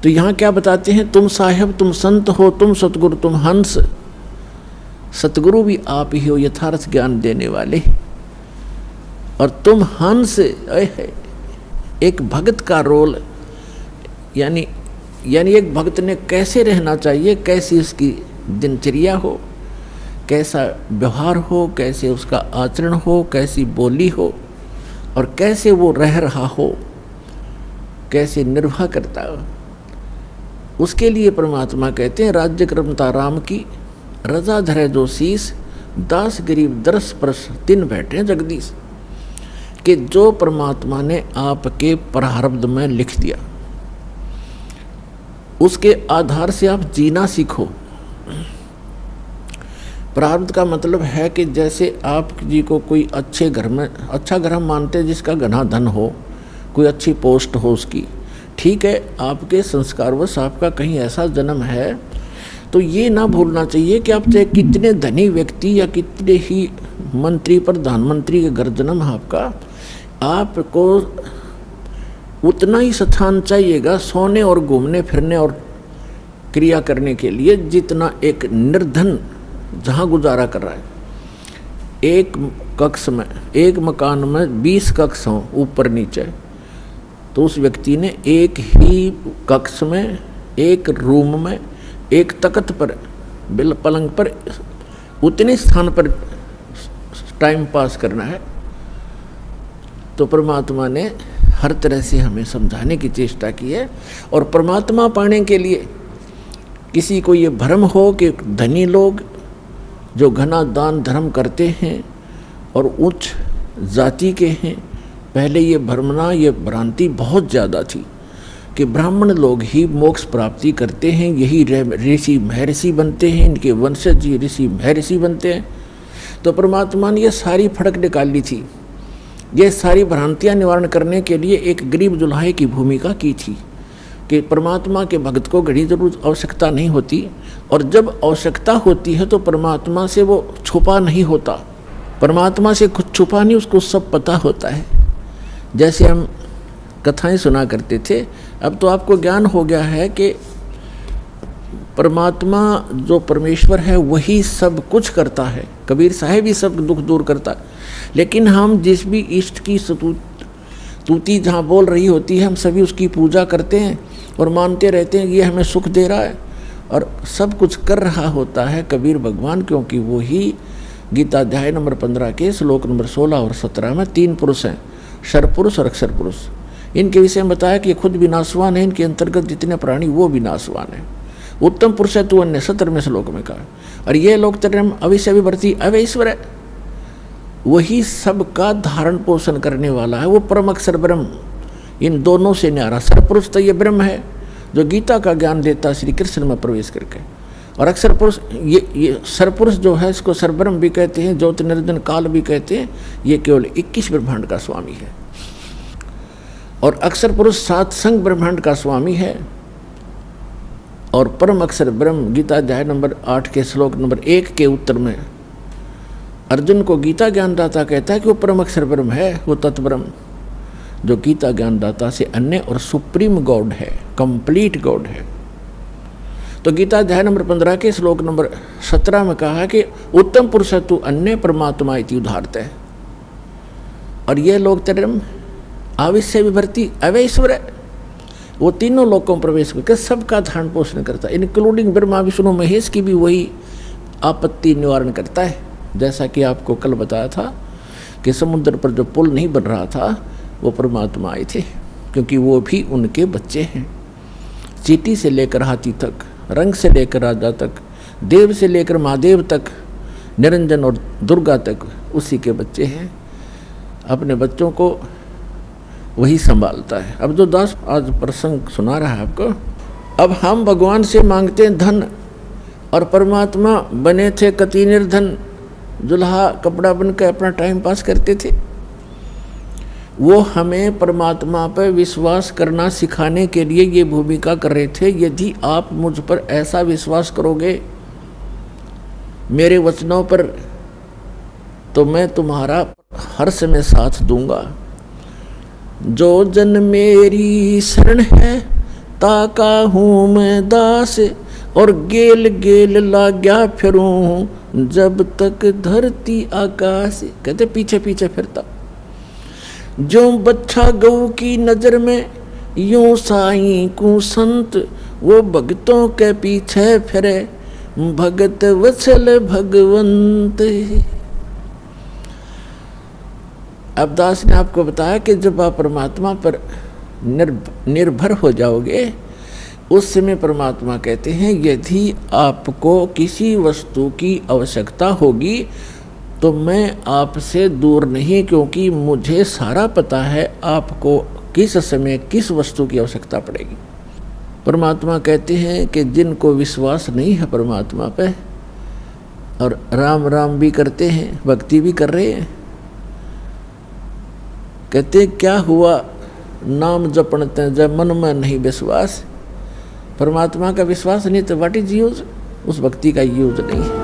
तो यहाँ क्या बताते हैं, तुम साहेब तुम संत हो, तुम सतगुरु तुम हंस। सतगुरु भी आप ही हो यथार्थ ज्ञान देने वाले, और तुम हंस। एक भक्त का रोल, यानी एक भक्त ने कैसे रहना चाहिए, कैसी उसकी दिनचर्या हो, कैसा व्यवहार हो, कैसे उसका आचरण हो, कैसी बोली हो, और कैसे वो रह रहा हो, कैसे निर्वाह करता हो, उसके लिए परमात्मा कहते हैं राज्य क्रमता राम की, रजा धरे जो शीस, दास गरीब दरस परस तिन बैठे जगदीश। कि जो परमात्मा ने आपके प्रारब्ध में लिख दिया, उसके आधार से आप जीना सीखो। प्रारब्ध का मतलब है कि जैसे आप जी को कोई अच्छे घर में, अच्छा घर हम मानते हैं जिसका घना धन हो, कोई अच्छी पोस्ट हो उसकी, ठीक है, आपके संस्कारवश आपका कहीं ऐसा जन्म है, तो ये ना भूलना चाहिए कि आप चाहे कितने धनी व्यक्ति या कितने ही मंत्री प्रधानमंत्री के घर जन्म है आपको उतना ही स्थान चाहिएगा सोने और घूमने फिरने और क्रिया करने के लिए जितना एक निर्धन जहाँ गुजारा कर रहा है। एक कक्ष में, एक मकान में 20 कक्ष हों ऊपर नीचे, तो उस व्यक्ति ने एक ही कक्ष में, एक रूम में, एक तख्त पर, बिल पलंग पर, उतने स्थान पर टाइम पास करना है। तो परमात्मा ने हर तरह से हमें समझाने की चेष्टा की है। और परमात्मा पाने के लिए किसी को ये भ्रम हो कि धनी लोग जो घना दान धर्म करते हैं और उच्च जाति के हैं, पहले ये भ्रमना, ये भ्रांति बहुत ज़्यादा थी कि ब्राह्मण लोग ही मोक्ष प्राप्ति करते हैं, यही ऋषि महर्षि बनते हैं, इनके वंशज ये ऋषि महर्षि बनते हैं। तो परमात्मा ने ये सारी फड़क निकाली थी, ये सारी भ्रांतियाँ निवारण करने के लिए एक गरीब दुल्हे की भूमिका की थी कि परमात्मा के भक्त को घड़ी जरूर आवश्यकता नहीं होती, और जब आवश्यकता होती है तो परमात्मा से वो छुपा नहीं होता, परमात्मा से कुछ छुपा नहीं, उसको सब पता होता है। जैसे हम कथाएं सुना करते थे, अब तो आपको ज्ञान हो गया है कि परमात्मा जो परमेश्वर है वही सब कुछ करता है, कबीर साहब ही सब दुख दूर करता है। लेकिन हम जिस भी इष्ट की स्तुति जहाँ बोल रही होती है, हम सभी उसकी पूजा करते हैं और मानते रहते हैं कि ये हमें सुख दे रहा है और सब कुछ कर रहा होता है कबीर भगवान, क्योंकि वो ही गीता अध्याय नंबर 15 के श्लोक नंबर 16 और 17 में 3 पुरुष हैं, शरपुरुष और अक्षर पुरुष। इनके विषय में बताया कि ये खुद विनाशवान है, इनके अंतर्गत जितने प्राणी वो विनाशवान है। उत्तम पुरुष है तू अन्य 17वें श्लोक में कहा। और ये लोग तरम अविष्य विभर्ती अवैश्वर है, वही सबका धारण पोषण करने वाला है, वो परम अक्षर ब्रह्म। इन दोनों से न्यारा सरपुरुष तो ये ब्रह्म है जो गीता का ज्ञान देता श्री कृष्ण में प्रवेश करके, और अक्षर पुरुष ये सरपुरुष जो है इसको सरब्रह्म भी कहते हैं, ज्योत निर्जन काल भी कहते हैं। ये केवल 21 ब्रह्मांड का स्वामी है, और अक्षर पुरुष 7 संग ब्रह्मांड का स्वामी है। और परम अक्षर ब्रह्म गीता अध्याय नंबर 8 के श्लोक नंबर 1 के उत्तर में अर्जुन को गीता ज्ञानदाता कहता है कि वो परम अक्षर ब्रह्म है, वो तत्ब्रह्म जो गीता ज्ञानदाता से अन्य और सुप्रीम गॉड है, कंप्लीट गॉड है। तो गीता अध्याय नंबर 15 के श्लोक नंबर 17 में कहा कि उत्तम पुरुष तु अन्य परमात्मा इति उदाहरत है। और ये लोग तरम आविष्य विभर्ती अवैश्वर है, वो तीनों लोकों में प्रवेश करके सबका धारण पोषण करता है, इंक्लूडिंग ब्रह्मा विष्णु महेश की भी वही आपत्ति निवारण करता है। जैसा कि आपको कल बताया था कि समुद्र पर जो पुल नहीं बन रहा था वो परमात्मा आए थे, क्योंकि वो भी उनके बच्चे हैं। चींटी से लेकर हाथी तक, रंग से लेकर राजा तक, देव से लेकर महादेव तक, निरंजन और दुर्गा तक उसी के बच्चे हैं। अपने बच्चों को वही संभालता है। अब जो दास आज प्रसंग सुना रहा है आपको, अब हम भगवान से मांगते हैं धन, और परमात्मा बने थे कति निर्धन, दुल्हा कपड़ा बनकर अपना टाइम पास करते थे। वो हमें परमात्मा पर विश्वास करना सिखाने के लिए ये भूमिका कर रहे थे। यदि आप मुझ पर ऐसा विश्वास करोगे मेरे वचनों पर, तो मैं तुम्हारा हर समय साथ दूंगा। जो जन मेरी शरण है ताका हूँ मैं दास, और गेल गेल लाग्या फिरूं जब तक धरती आकाश। कहते पीछे पीछे फिरता, जो बच्चा गऊ की नजर में यूं साईं को संत, वो भगतों के पीछे फिरे भगत वत्सल भगवंत। अब दास ने आपको बताया कि जब आप परमात्मा पर निर्भर हो जाओगे, उस समय परमात्मा कहते हैं यदि आपको किसी वस्तु की आवश्यकता होगी तो मैं आपसे दूर नहीं, क्योंकि मुझे सारा पता है आपको किस समय किस वस्तु की आवश्यकता पड़ेगी। परमात्मा कहते हैं कि जिनको विश्वास नहीं है परमात्मा पे और राम राम भी करते हैं, भक्ति भी कर रहे हैं, कहते क्या हुआ नाम जपणते जब मन में नहीं विश्वास। परमात्मा का विश्वास नहीं तो व्हाट इज यूज, उस भक्ति का यूज नहीं है।